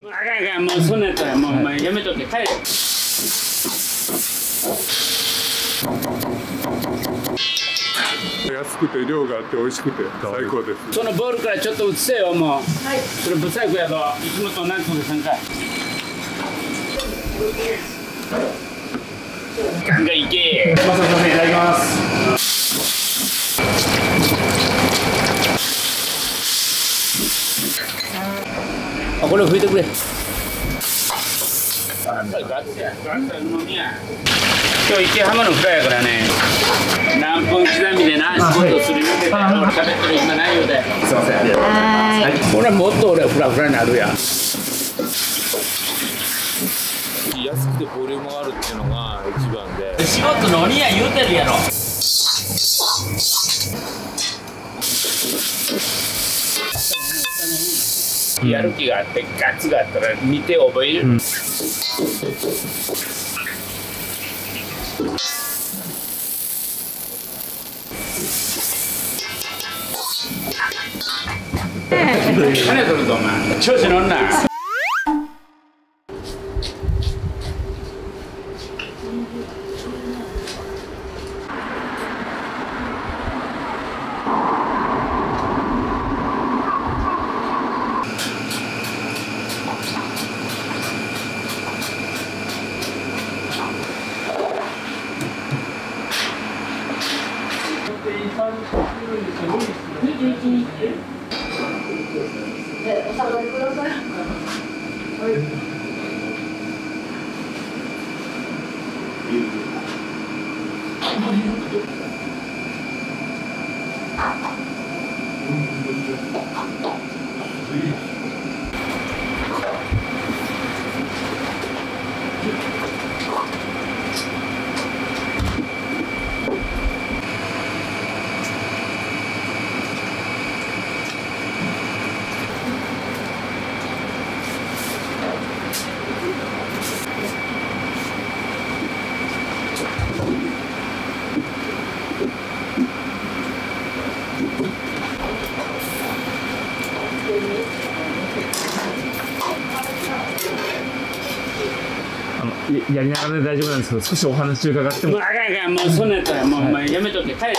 あかんあかん、もうそんなんやったらもうやめとって帰れ。安くて量があって美味しくて最高です。そのボールからちょっと移せよ、もう。はい。それ不細工やぞ。いつもと何個で3回。ガンガンいけ。まささんいただきます。あ、これを拭いてくれ。今日池浜のフライやからね、何分刻みでな仕事するよって俺喋ってる暇ないよで。すいません。はい。俺もっと俺フラフラになるやん。安くてボリュームがあるっていうのが一番で。仕事の鬼や言うてるやろ。やる気があってガッツがあったら見て覚える。金取るぞお前。調子乗んな。お下がりください。やりながらで大丈夫なんですけど、少しお話伺っても。あかんあかん、もうそんなんやったらもうお前やめとって帰れ。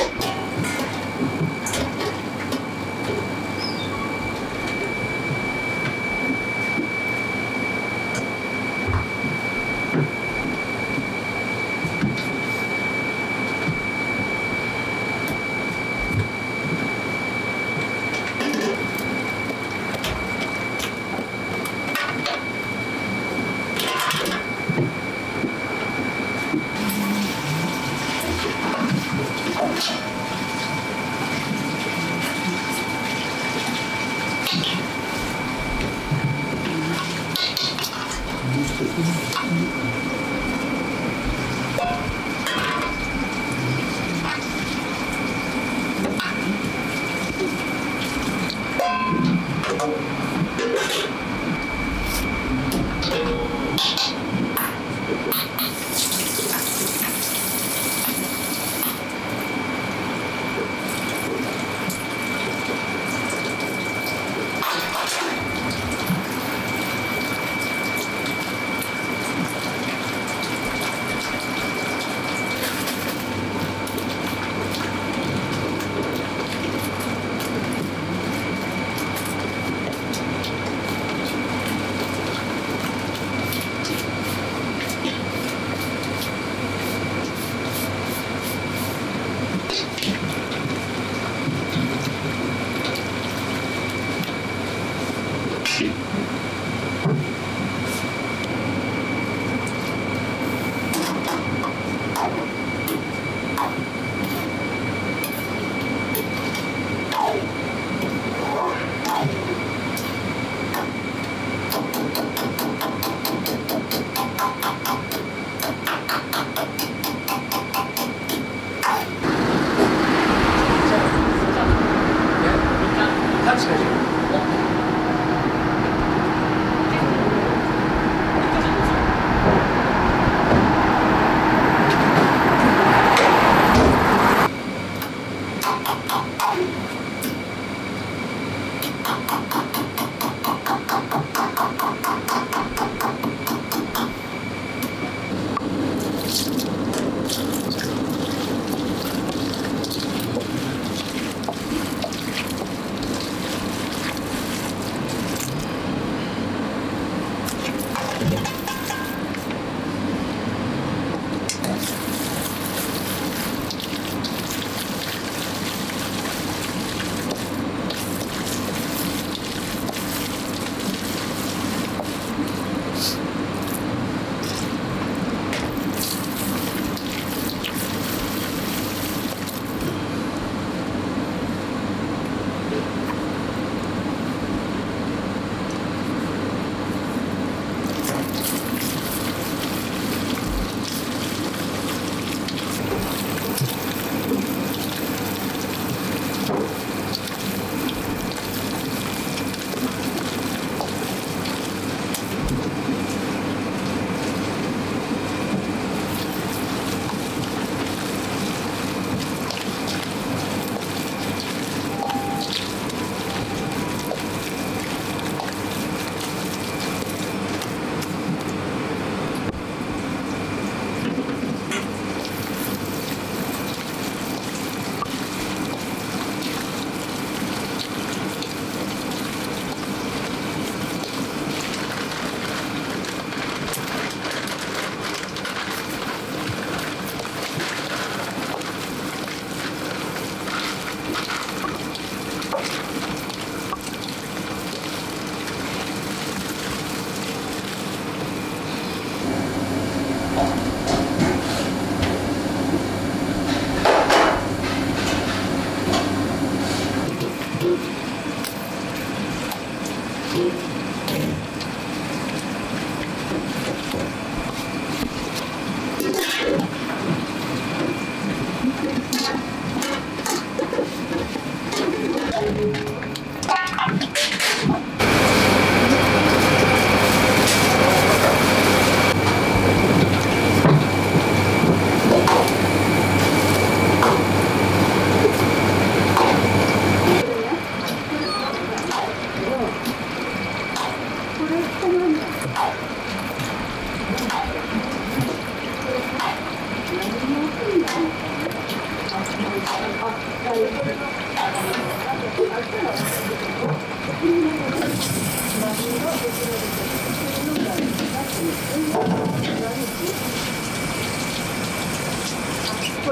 こ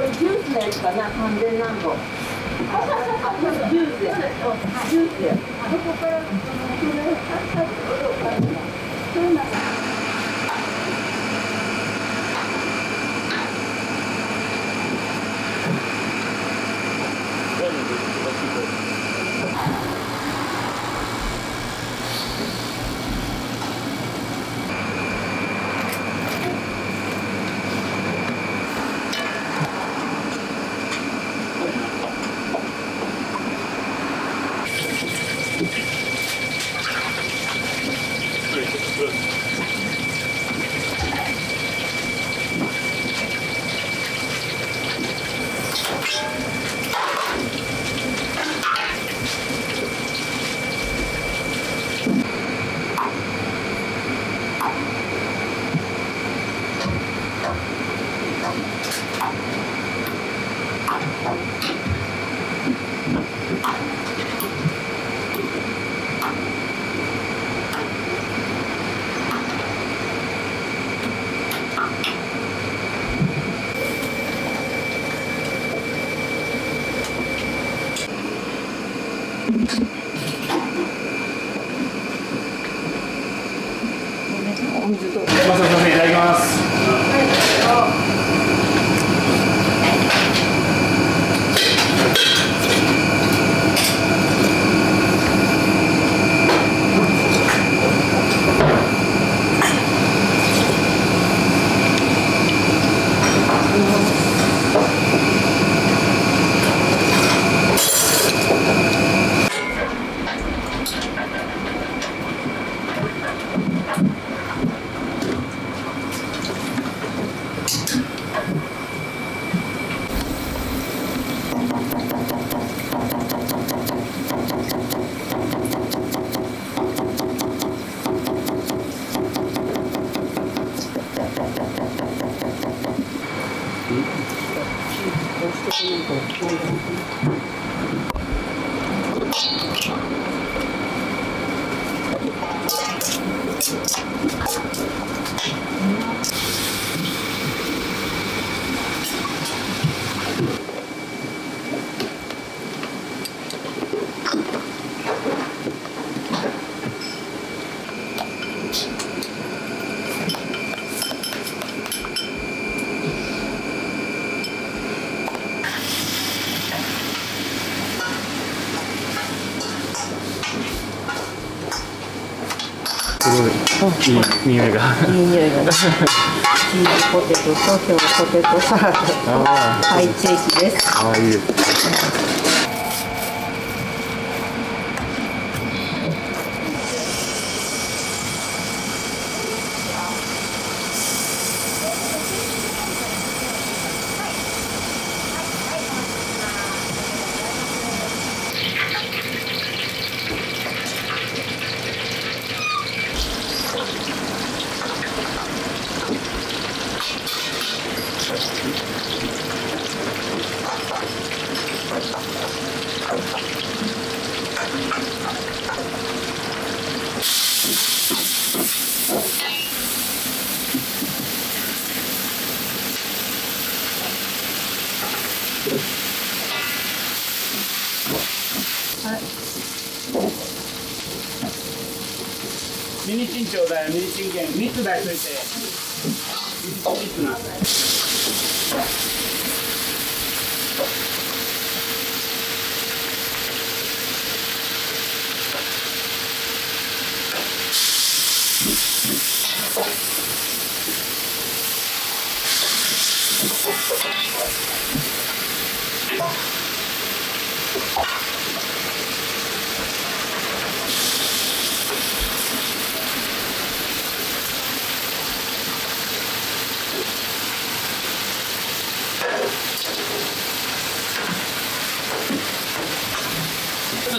れジュースのやつかな、完全なんぼ。ジュースや。ジュースや。そこからそれを買ったってことを買うの。それなら。お水と。すいません、いただきます。すごいいい匂いが。いい匂いがね。チーズポテトと今日ポテトサラダとパイケーキです。ああ、いいです。ミニチンちょうだい、ミニチン券3つ出しといて。3つなんだよ。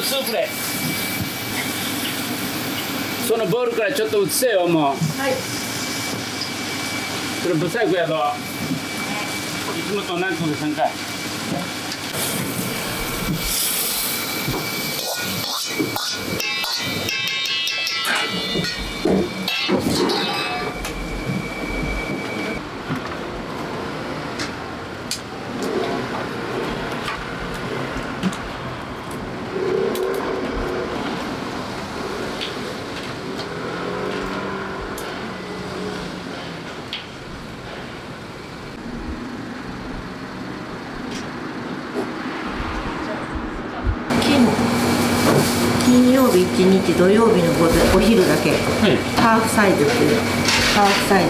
スープでそののボールからちょっと移せよ、もう。はい。それブサイクやぞ。いつもと同じことせんかい。金曜日1日、土曜日のお昼だけ、はい、ハーフサイズっていう、ハーフサイズ。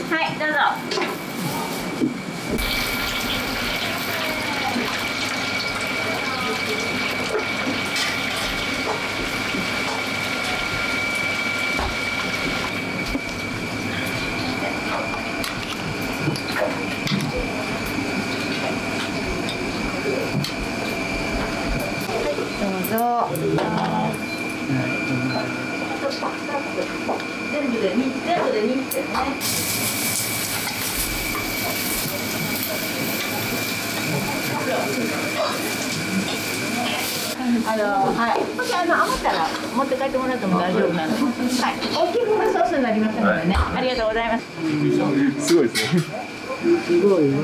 はい、どうぞ。どうぞ。全部で3つですね。はい、もし余ったら持って帰ってもらっても大丈夫なので、はい、大きい分がソースになりますのでね、はい、ありがとうございます。すごいですね。すごいな。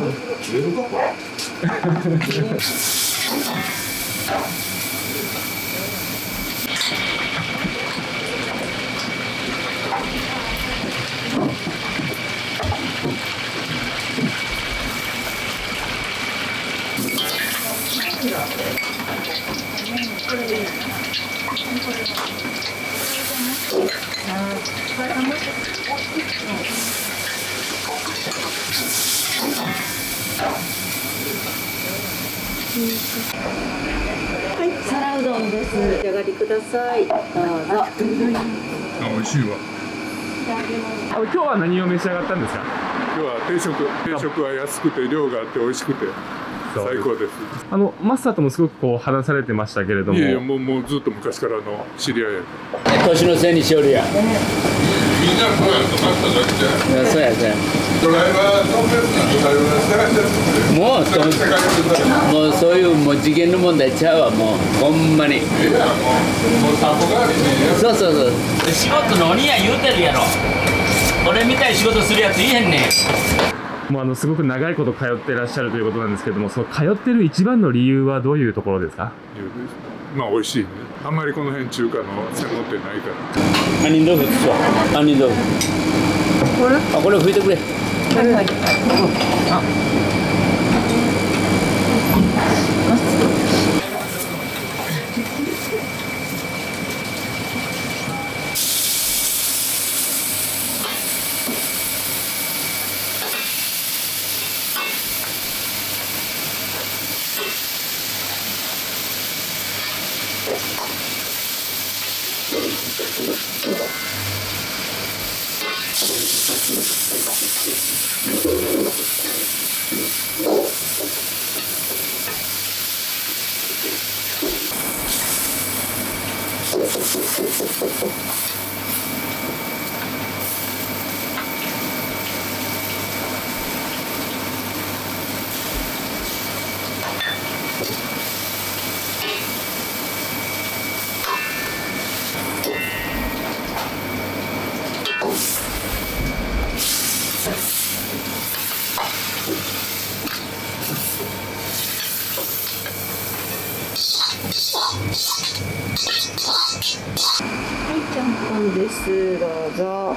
はい、皿うどんです。お召し上がりください。どうぞ。あ、美味しいわ。今日は何を召し上がったんですか？今日は定食は安くて量があって美味しくて最高です。マスターともすごくこう話されてましたけれども。いやいや、もうずっと昔からの知り合いや。年のせいにしよるやん。みんなそうやとマスターだけじゃ。そうやそうや。ドライバーのベストなドライバー探してるんで。もうそういうもう次元の問題ちゃうわ、もうほんまに。もう散歩代わりに。そう仕事の鬼や言うてるやろ。俺みたい仕事するやついへんねん。もうすごく長いこと通ってらっしゃるということなんですけども、その通ってる一番の理由はどういうところですか？まあ美味しいね。あんまりこの辺中華の専門店ないから。杏仁豆腐ですわ。杏仁豆腐。これ拭いてくれ。はいはい。ちゃんぽんです。どうぞ。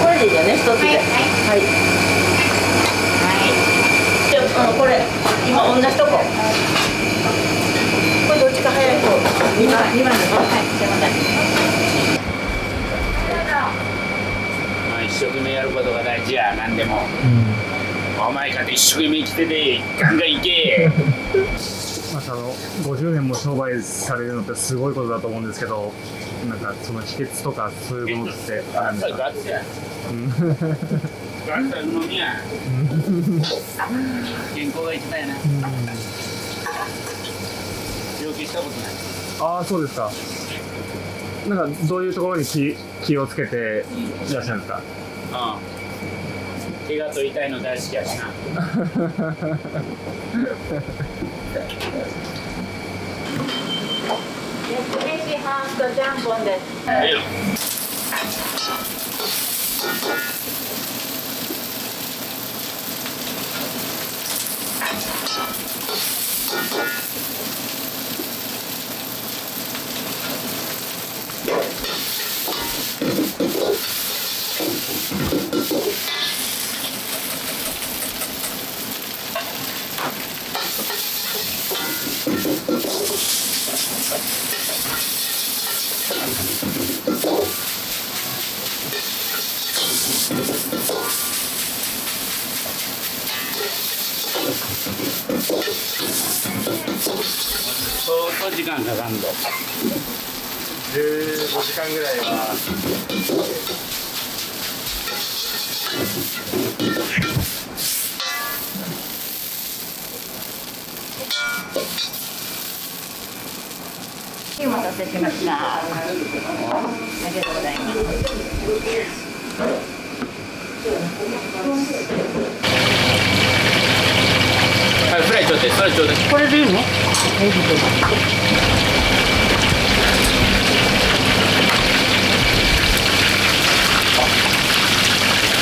これでいいよね、一つで。はい。はい。これ今同じとこ。一生懸命生きててガンガンいけ。まあ、50年も商売されるのってすごいことだと思うんですけど、なんかその秘訣とかそういうものってあるんですか？ガッツや。ガッツやのみや。健康が一番やな。病気したことない。ああ、そうですか。なんかどういうところに気をつけていらっしゃるんですか？怪我と痛いの大好きやしな。飯半とちゃんぽんです。はいよ。相当時間かかんの。15時間ぐらいは。お待たせしました。ありがとうございます。はい、フライちょうだい、それちょうだい。これでいいの？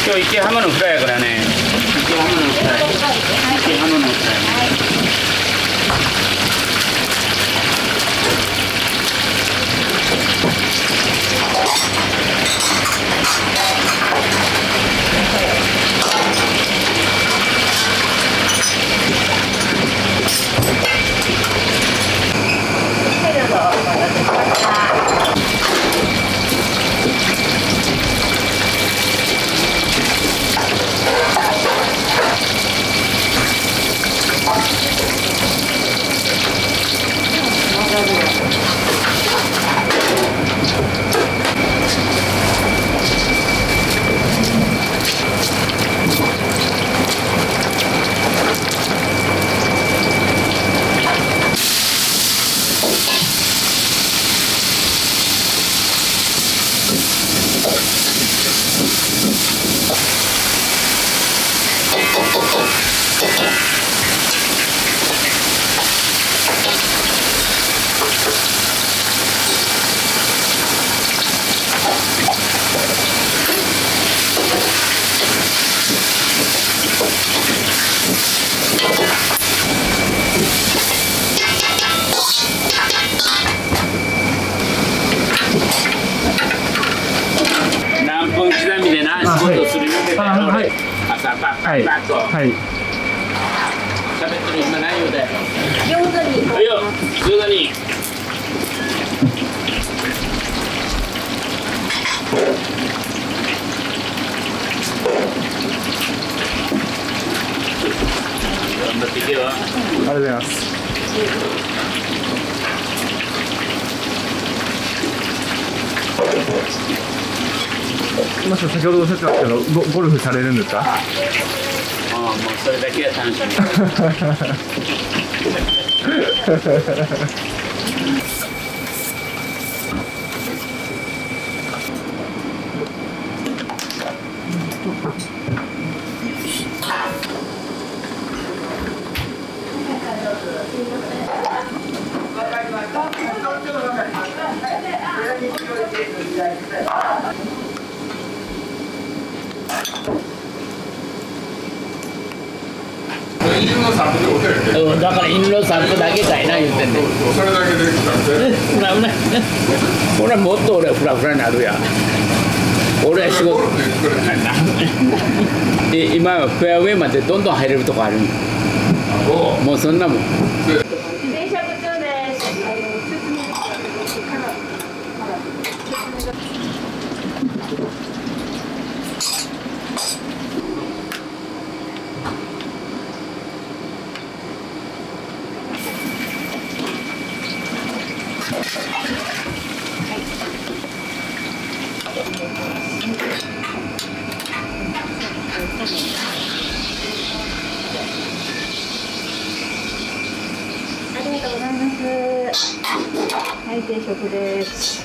今日池浜のフライやからね。池浜のフライ。池浜のフライ。何分刻みでな、仕事するようで、はい。朝パッパはい。ッパッとはい。喋ってる暇ないようで。上手に。はいよ、上手に。頑張っていけよ。ありがとうございます。まず先ほどおっしゃってましたけど、ゴルフされるんですか？もうそれだけが楽しみ。犬の散歩でお手やけど、だから犬の散歩だけかいな言ってんねん。それだけできたんで、ほらもっと俺はフラフラになるやん。俺は仕事今はフェアウェイまでどんどん入れるとこある。もうそんなもん。電車部長です。ありがとうございます。はい、定食です。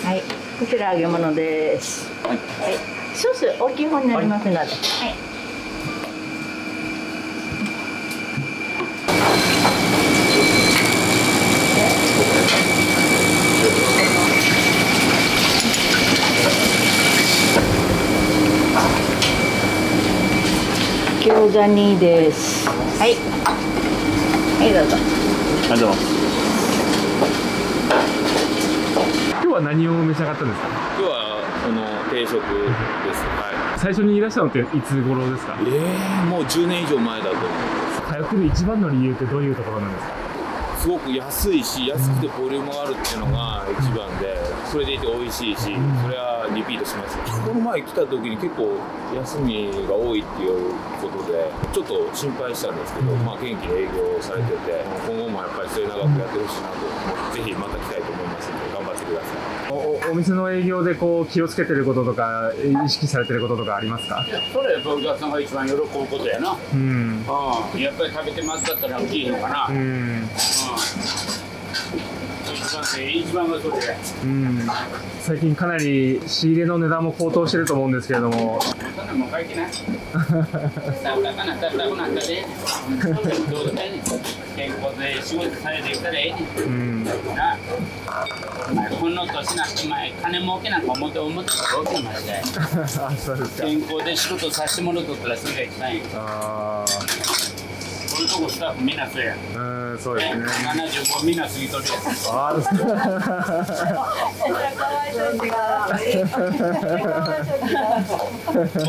はい、こちら揚げ物です。はい、ソース大きい方になりますので。はい。餃子2です。はい。はい、どうぞ。ありがとうございます。今日は何を召し上がったんですか。今日はこの定食です。はい。最初にいらっしゃるのっていつ頃ですか。もう10年以上前だと思います。通ってる一番の理由ってどういうところなんですか。すごく安いし、安くてボリュームがあるっていうのが一番で、それでいて美味しいし、それはリピートします。この前来た時に結構休みが多いっていうことで、ちょっと心配したんですけど、まあ元気に営業されてて、今後もやっぱりそれ長くやってほしいなと思って、ぜひまた来たいと思いますので、頑張ってください。お店の営業でこう気をつけてることとか意識されてることとかありますか。それお客さんが一番喜ぶことやな。うん。やっぱり食べてますだったら大きいのかな。うん。一番がそれ。うん。最近かなり仕入れの値段も高騰してると思うんですけれども。そんなもん書いてない。健康で仕事されてきたらええねん。な。お前この年なって前金儲けなんか思ってたら大きなマジで。あ、そうですか。健康で仕事させてもらうとったらそれが一番いい。ああ。こういうとこスタッフみんなそうや。そうですね。75みんな過ぎとるやつ。ああ、ですね。かわいそうに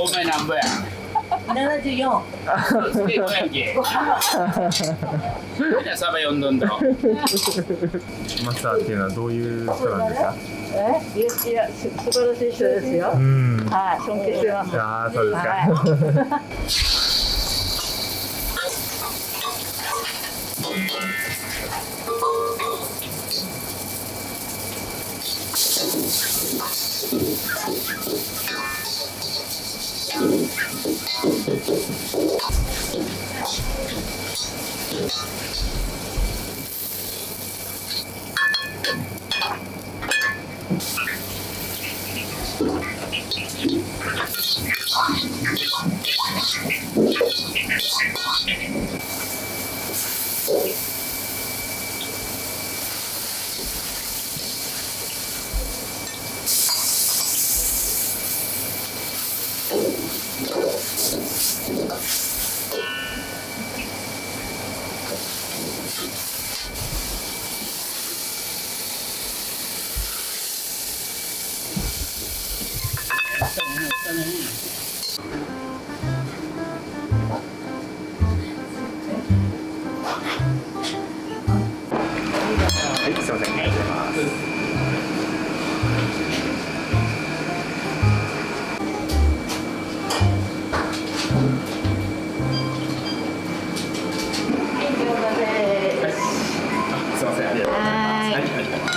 お前なんぼや。74。すげえ5やんけ。みんなサバ読んどんだろ。マスターっていうのはどういう人なんですか。いや、素晴らしい人ですよ。はい、尊敬してます。ああ、そうですか。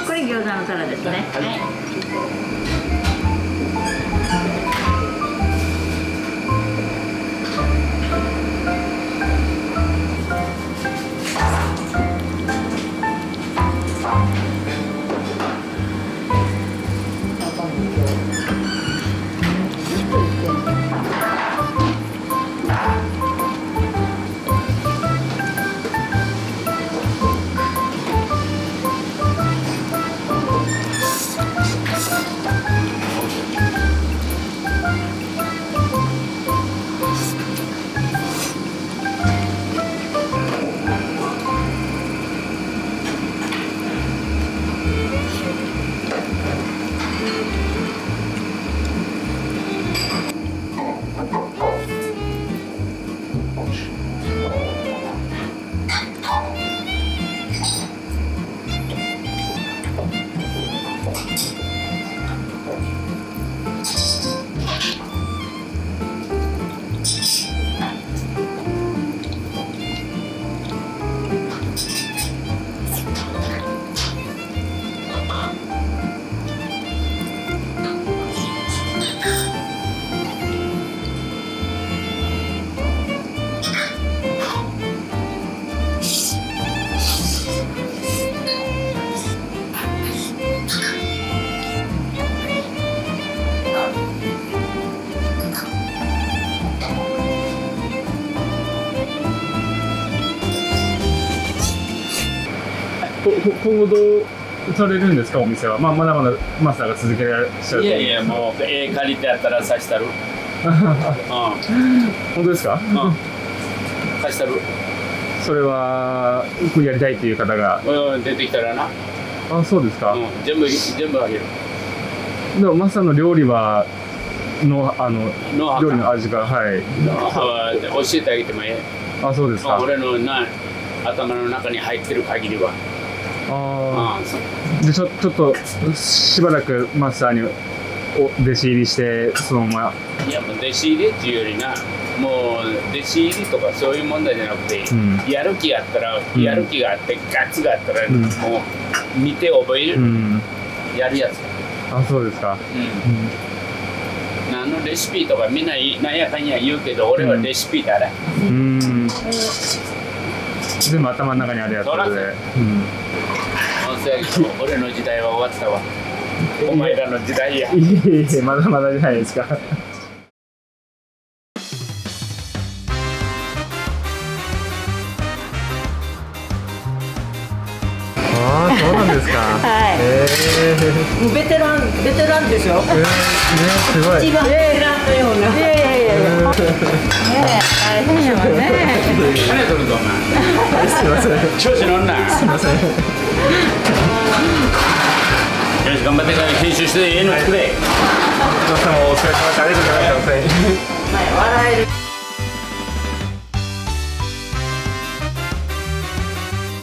これ餃子のタラですね。はい。今後どうされるんですか、お店は。まだまだマスターが続けられちゃう。いやいや、もう借りてやったらさしたる。本当ですか？貸したる。それはやりたいっていう方が。出てきたらな。あ、そうですか。全部あげる。でもマスターの料理は料理の味が、はい。教えてあげてもええ。あ、そうですか。俺の頭の中に入ってる限りは。でちょっとしばらくマスターに弟子入りしてそのまま。いやもう弟子入りっていうよりな、もう弟子入りとかそういう問題じゃなくて、やる気あったら、やる気があってガッツがあったら、もう見て覚える、やるやつ。あ、そうですか。何のレシピとかみんななんやかんや言うけど、俺はレシピだね。全部頭の中にあるやつで。俺の時代は終わったわ。お前らの時代や。まだまだじゃないですか。そうなんですか。はい。ベテランでしょ。すごい。一番ベテランのような。いや。大変やわね。何取るぞお前。すみません。調子乗んな。すみません。よし頑張ってから編集してええの作れ。どうしてもお疲れ様でした。ありがとうございました。笑える。